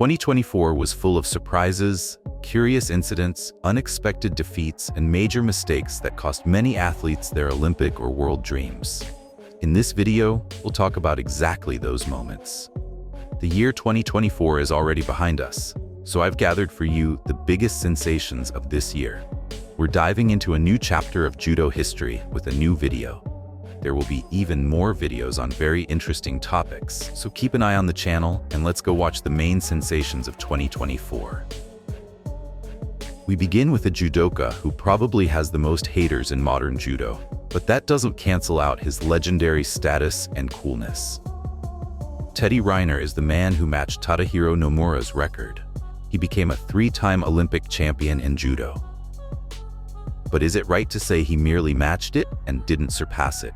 2024 was full of surprises, curious incidents, unexpected defeats, and major mistakes that cost many athletes their Olympic or world dreams. In this video, we'll talk about exactly those moments. The year 2024 is already behind us, so I've gathered for you the biggest sensations of this year. We're diving into a new chapter of judo history with a new video. There will be even more videos on very interesting topics, so keep an eye on the channel and let's go watch the main sensations of 2024. We begin with a judoka who probably has the most haters in modern judo, but that doesn't cancel out his legendary status and coolness. Teddy Riner is the man who matched Tadahiro Nomura's record. He became a three-time Olympic champion in judo. But is it right to say he merely matched it and didn't surpass it?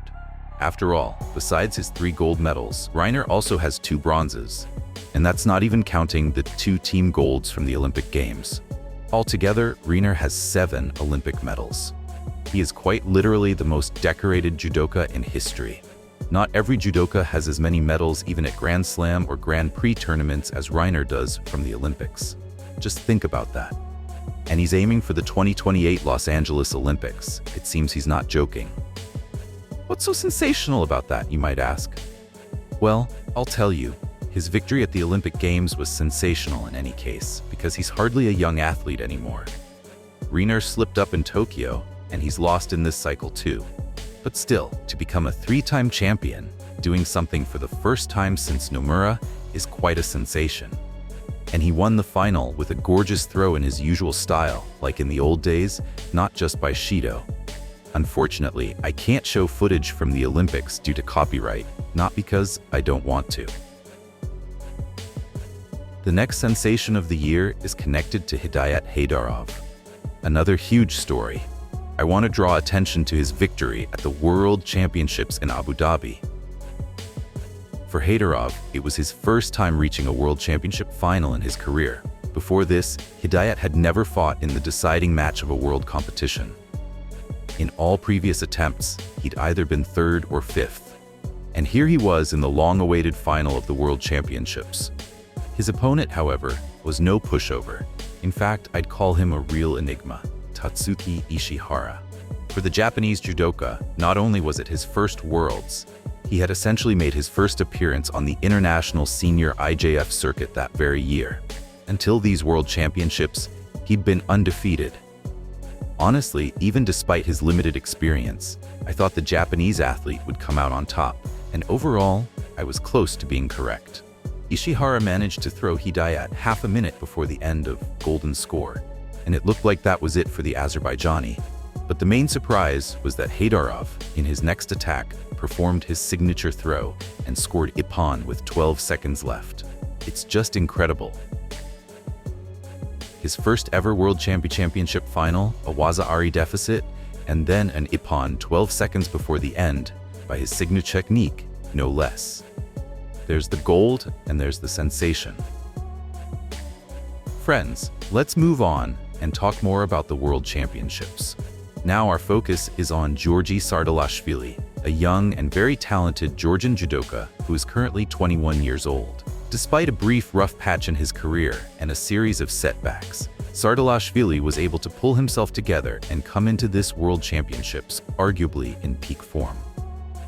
After all, besides his 3 gold medals, Riner also has 2 bronzes. And that's not even counting the 2 team golds from the Olympic Games. Altogether, Riner has 7 Olympic medals. He is quite literally the most decorated judoka in history. Not every judoka has as many medals even at Grand Slam or Grand Prix tournaments as Riner does from the Olympics. Just think about that. And he's aiming for the 2028 Los Angeles Olympics. It seems he's not joking. What's so sensational about that, you might ask? Well, I'll tell you. His victory at the Olympic Games was sensational in any case, because he's hardly a young athlete anymore. Riner slipped up in Tokyo, and he's lost in this cycle too. But still, to become a 3-time champion, doing something for the first time since Nomura, is quite a sensation. And he won the final with a gorgeous throw in his usual style, like in the old days, not just by Shido. Unfortunately, I can't show footage from the Olympics due to copyright, not because I don't want to. The next sensation of the year is connected to Heydarov. Another huge story. I want to draw attention to his victory at the World Championships in Abu Dhabi. For Heydarov, it was his first time reaching a World Championship final in his career. Before this, Heydarov had never fought in the deciding match of a world competition. In all previous attempts, he'd either been 3rd or 5th. And here he was in the long-awaited final of the World Championships. His opponent, however, was no pushover. In fact, I'd call him a real enigma, Tatsuki Ishihara. For the Japanese judoka, not only was it his first Worlds, he had essentially made his first appearance on the International Senior IJF circuit that very year. Until these World Championships, he'd been undefeated. Honestly, even despite his limited experience, I thought the Japanese athlete would come out on top, and overall, I was close to being correct. Ishihara managed to throw Heydarov half a minute before the end of golden score, and it looked like that was it for the Azerbaijani. But the main surprise was that Heydarov, in his next attack, performed his signature throw and scored Ippon with 12 seconds left. It's just incredible. His first ever World Championship final, a waza-ari deficit, and then an Ippon 12 seconds before the end, by his signature technique, no less. There's the gold and there's the sensation. Friends, let's move on and talk more about the World Championships. Now our focus is on Georgi Sardalashvili, a young and very talented Georgian judoka who is currently 21 years old. Despite a brief rough patch in his career and a series of setbacks, Sardalashvili was able to pull himself together and come into this World Championships arguably in peak form.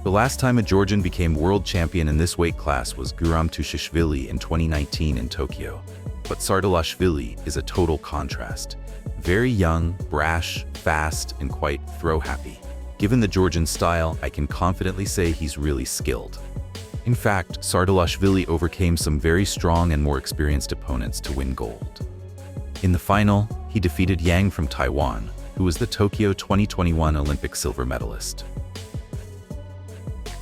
The last time a Georgian became world champion in this weight class was Riner and Tushishvili in 2019 in Tokyo. But Sardalashvili is a total contrast. Very young, brash, fast, and quite throw-happy. Given the Georgian style, I can confidently say he's really skilled. In fact, Sardalashvili overcame some very strong and more experienced opponents to win gold. In the final, he defeated Yang from Taiwan, who was the Tokyo 2021 Olympic silver medalist.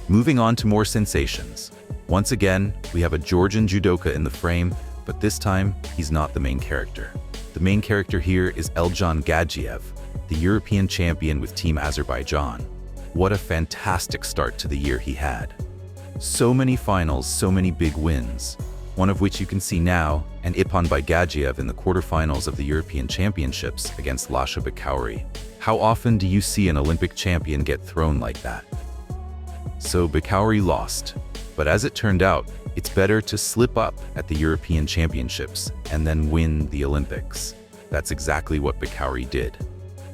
Moving on to more sensations. Once again, we have a Georgian judoka in the frame, but this time, he's not the main character. The main character here is Eljan Gajiev, the European champion with Team Azerbaijan. What a fantastic start to the year he had. So many finals, so many big wins, one of which you can see now, and Ippon by Gajiev in the quarterfinals of the European Championships against Lasha Bakauri. How often do you see an Olympic champion get thrown like that? so Bakauri lost. But as it turned out, it's better to slip up at the European Championships and then win the Olympics. That's exactly what Bakauri did.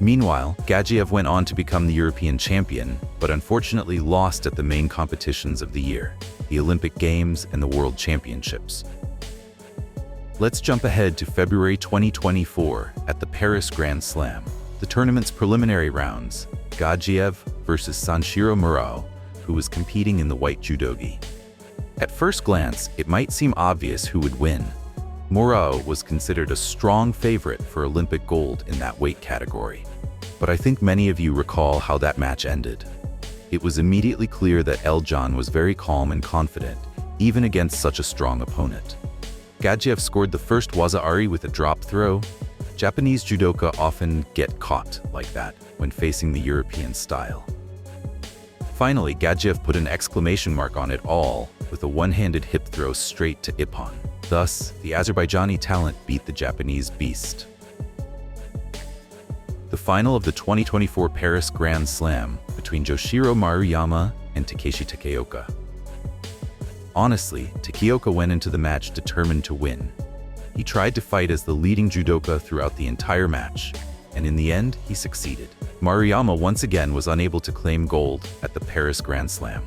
Meanwhile, Gajiev went on to become the European champion, but unfortunately lost at the main competitions of the year, the Olympic Games and the World Championships. Let's jump ahead to February 2024 at the Paris Grand Slam. The tournament's preliminary rounds, Gajiev versus Sanshiro Murao, who was competing in the white judogi. At first glance, it might seem obvious who would win. Murao was considered a strong favorite for Olympic gold in that weight category. But I think many of you recall how that match ended. It was immediately clear that Eljan was very calm and confident, even against such a strong opponent. Gajiev scored the first waza-ari with a drop throw. Japanese judoka often get caught like that when facing the European style. Finally, Gajiev put an exclamation mark on it all with a one-handed hip throw straight to Ippon. Thus, the Azerbaijani talent beat the Japanese beast. The final of the 2024 Paris Grand Slam between Yoshiro Maruyama and Takeshi Takeoka. Honestly, Takeoka went into the match determined to win. He tried to fight as the leading judoka throughout the entire match, and in the end, he succeeded. Maruyama once again was unable to claim gold at the Paris Grand Slam.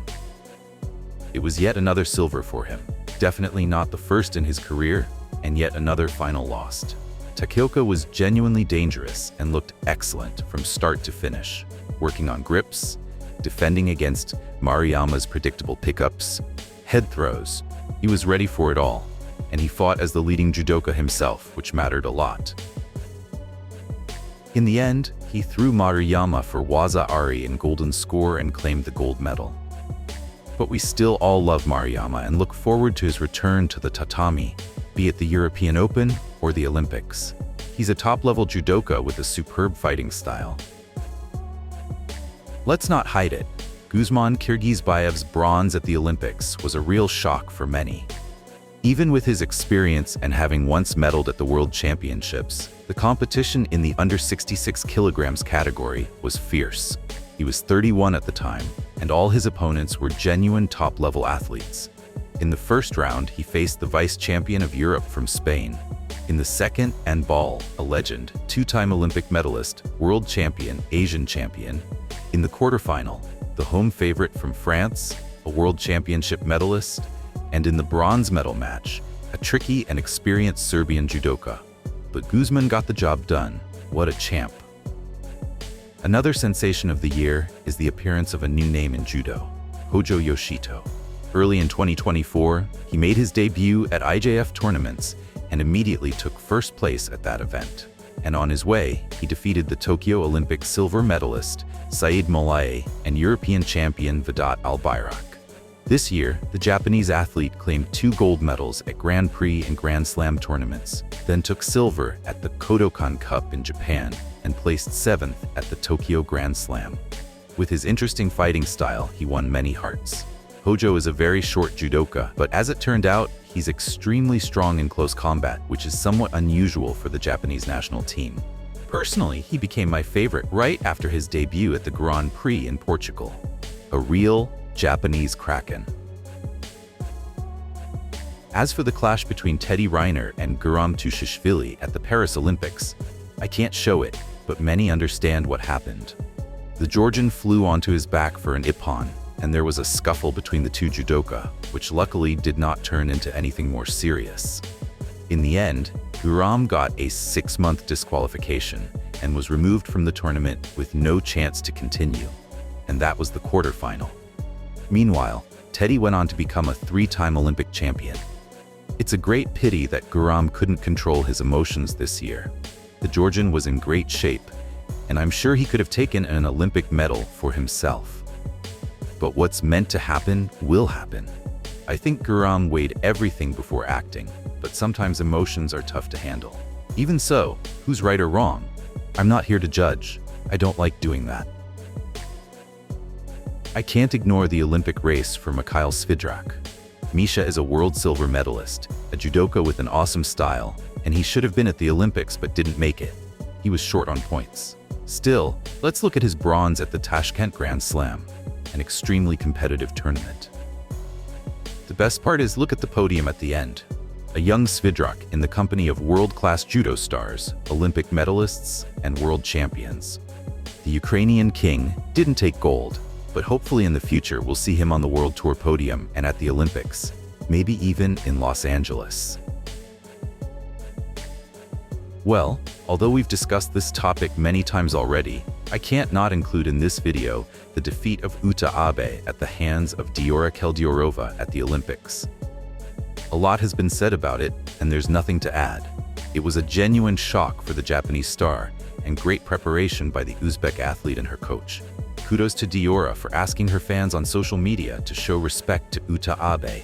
It was yet another silver for him. Definitely not the first in his career, and yet another final lost. Takeoka was genuinely dangerous and looked excellent from start to finish, working on grips, defending against Maruyama's predictable pickups, head throws. He was ready for it all, and he fought as the leading judoka himself, which mattered a lot. In the end, he threw Maruyama for waza-ari in golden score and claimed the gold medal. But we still all love Maruyama and look forward to his return to the tatami, be it the European Open or the Olympics. He's a top-level judoka with a superb fighting style. Let's not hide it. Guzman Kirgizbayev's bronze at the Olympics was a real shock for many. Even with his experience and having once medaled at the World Championships, the competition in the under 66 kilograms category was fierce. He was 31 at the time, and all his opponents were genuine top-level athletes. In the first round, he faced the vice champion of Europe from Spain. In the second, Anbal, a legend, two-time Olympic medalist, world champion, Asian champion. In the quarterfinal, the home favorite from France, a world championship medalist. And in the bronze medal match, a tricky and experienced Serbian judoka. But Guzman got the job done. What a champ. Another sensation of the year is the appearance of a new name in judo, Hojo Yoshito. Early in 2024, he made his debut at IJF tournaments and immediately took first place at that event. And on his way, he defeated the Tokyo Olympic silver medalist Saeed Molaye and European champion Vedat Albayrak. This year, the Japanese athlete claimed 2 gold medals at Grand Prix and Grand Slam tournaments, then took silver at the Kodokan Cup in Japan and placed 7th at the Tokyo Grand Slam. With his interesting fighting style, he won many hearts. Hojo is a very short judoka, but as it turned out, he's extremely strong in close combat, which is somewhat unusual for the Japanese national team. Personally, he became my favorite right after his debut at the Grand Prix in Portugal. A real Japanese kraken. As for the clash between Teddy Riner and Riner and Tushishvili at the Paris Olympics, I can't show it, but many understand what happened. The Georgian flew onto his back for an ippon, and there was a scuffle between the two judoka, which luckily did not turn into anything more serious. In the end, Riner got a 6-month disqualification and was removed from the tournament with no chance to continue. And that was the quarterfinal. Meanwhile, Teddy went on to become a 3-time Olympic champion. It's a great pity that Riner couldn't control his emotions this year. The Georgian was in great shape, and I'm sure he could have taken an Olympic medal for himself. But what's meant to happen will happen. I think Riner weighed everything before acting, but sometimes emotions are tough to handle. Even so, who's right or wrong? I'm not here to judge. I don't like doing that. I can't ignore the Olympic race for Mikhail Sidrach. Misha is a world silver medalist, a judoka with an awesome style, and he should have been at the Olympics but didn't make it. He was short on points. Still, let's look at his bronze at the Tashkent Grand Slam. an extremely competitive tournament. The best part is, look at the podium at the end. A young Sidrach in the company of world-class judo stars, Olympic medalists, and world champions. The Ukrainian king didn't take gold, but hopefully in the future we'll see him on the World Tour podium and at the Olympics, maybe even in Los Angeles. Well, although we've discussed this topic many times already, I can't not include in this video the defeat of Uta Abe at the hands of Diora Keldiorova at the Olympics. A lot has been said about it, and there's nothing to add. It was a genuine shock for the Japanese star, and great preparation by the Uzbek athlete and her coach. Kudos to Diora for asking her fans on social media to show respect to Uta Abe,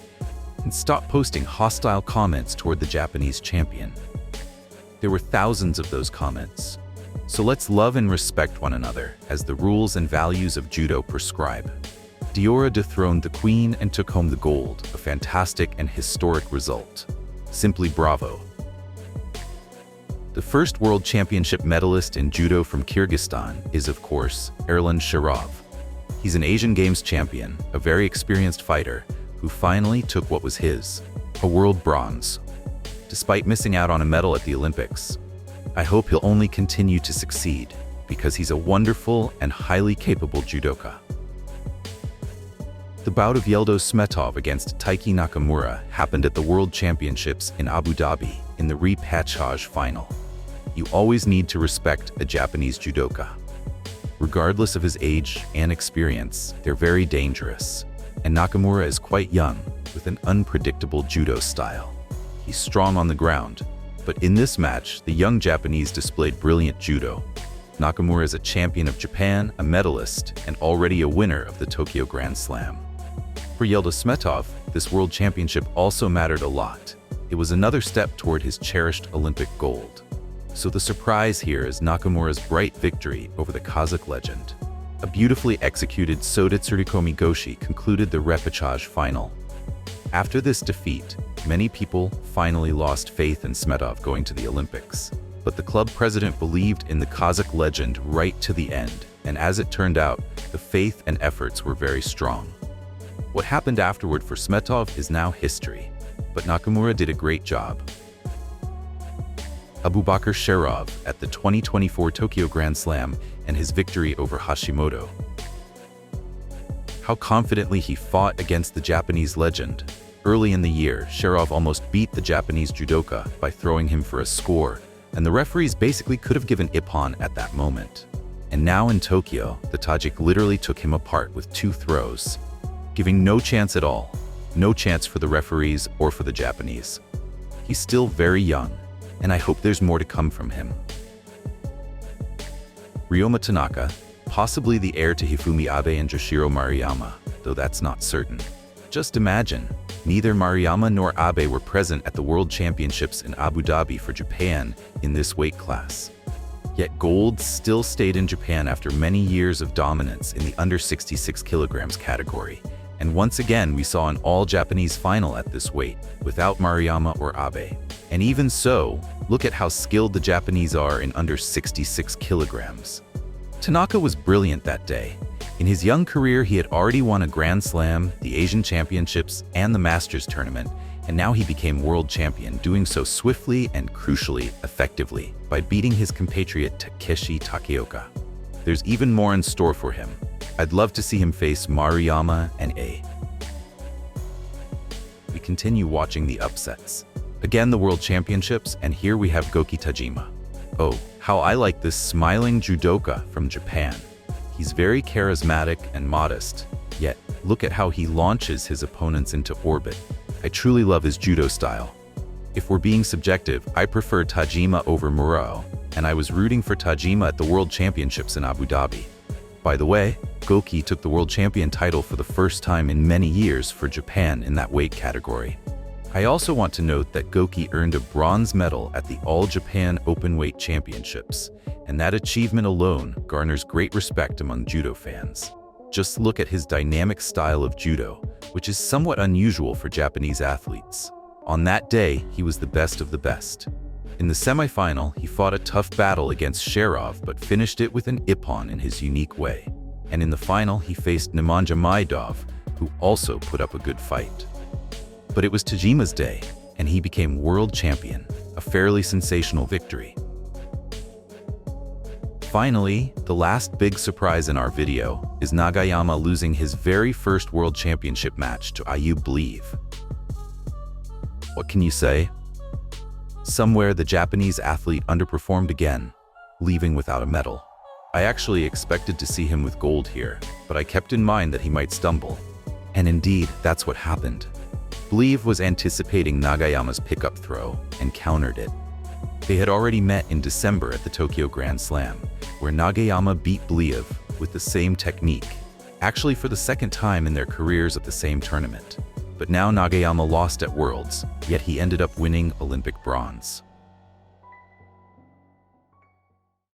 and stop posting hostile comments toward the Japanese champion. There were thousands of those comments. So let's love and respect one another, as the rules and values of judo prescribe. Diora dethroned the queen and took home the gold, a fantastic and historic result. Simply bravo. The first World Championship medalist in judo from Kyrgyzstan is, of course, Riner and Sherov. He's an Asian Games champion, a very experienced fighter, who finally took what was his, a world bronze. Despite missing out on a medal at the Olympics, I hope he'll only continue to succeed, because he's a wonderful and highly capable judoka. The bout of Yeldos Smetov against Taiki Nakamura happened at the World Championships in Abu Dhabi in the repechage final. You always need to respect a Japanese judoka. Regardless of his age and experience, they're very dangerous. And Nakamura is quite young, with an unpredictable judo style. He's strong on the ground, but in this match, the young Japanese displayed brilliant judo. Nakamura is a champion of Japan, a medalist, and already a winner of the Tokyo Grand Slam. For Yeldos Smetov, this World Championship also mattered a lot. It was another step toward his cherished Olympic gold. So the surprise here is Nakamura's bright victory over the Kazakh legend. A beautifully executed Sodetsurikomi Goshi concluded the repechage final. After this defeat, many people finally lost faith in Smetov going to the Olympics. But the club president believed in the Kazakh legend right to the end, and as it turned out, the faith and efforts were very strong. What happened afterward for Smetov is now history, but Nakamura did a great job. Abubakr Sherov at the 2024 Tokyo Grand Slam and his victory over Hashimoto. How confidently he fought against the Japanese legend. Early in the year, Sherov almost beat the Japanese judoka by throwing him for a score, and the referees basically could have given ippon at that moment. And now in Tokyo, the Tajik literally took him apart with 2 throws, giving no chance at all. No chance for the referees or for the Japanese. He's still very young, and I hope there's more to come from him. Ryoma Tanaka, possibly the heir to Hifumi Abe and Yoshiro Maruyama, though that's not certain. Just imagine, neither Maruyama nor Abe were present at the World Championships in Abu Dhabi for Japan in this weight class. Yet gold still stayed in Japan after many years of dominance in the under 66 kilograms category. And once again, we saw an all-Japanese final at this weight, without Maruyama or Abe. And even so, look at how skilled the Japanese are in under 66 kilograms. Tanaka was brilliant that day. In his young career, he had already won a Grand Slam, the Asian Championships, and the Masters tournament, and now he became world champion, doing so swiftly and crucially effectively by beating his compatriot Takeshi Takeoka. There's even more in store for him. I'd love to see him face Maruyama and Abe. We continue watching the upsets. Again, the World Championships, and here we have Gouki Tajima. Oh, how I like this smiling judoka from Japan. He's very charismatic and modest, yet look at how he launches his opponents into orbit. I truly love his judo style. If we're being subjective, I prefer Tajima over Murao, and I was rooting for Tajima at the World Championships in Abu Dhabi. By the way, Gouki took the world champion title for the first time in many years for Japan in that weight category. I also want to note that Gouki earned a bronze medal at the All-Japan Openweight Championships, and that achievement alone garners great respect among judo fans. Just look at his dynamic style of judo, which is somewhat unusual for Japanese athletes. On that day, he was the best of the best. In the semifinal, he fought a tough battle against Sherov but finished it with an ippon in his unique way. and in the final he faced Nurmagomedov, who also put up a good fight. But it was Tajima's day, and he became world champion, a fairly sensational victory. Finally, the last big surprise in our video is Nagayama losing his very first world championship match to Abubakr. What can you say? Somewhere the Japanese athlete underperformed again, leaving without a medal. I actually expected to see him with gold here, but I kept in mind that he might stumble. And indeed, that's what happened. Abubakr was anticipating Nagayama's pickup throw and countered it. They had already met in December at the Tokyo Grand Slam, where Nagayama beat Abubakr with the same technique, actually for the second time in their careers at the same tournament. But now Nagayama lost at Worlds, yet he ended up winning Olympic bronze.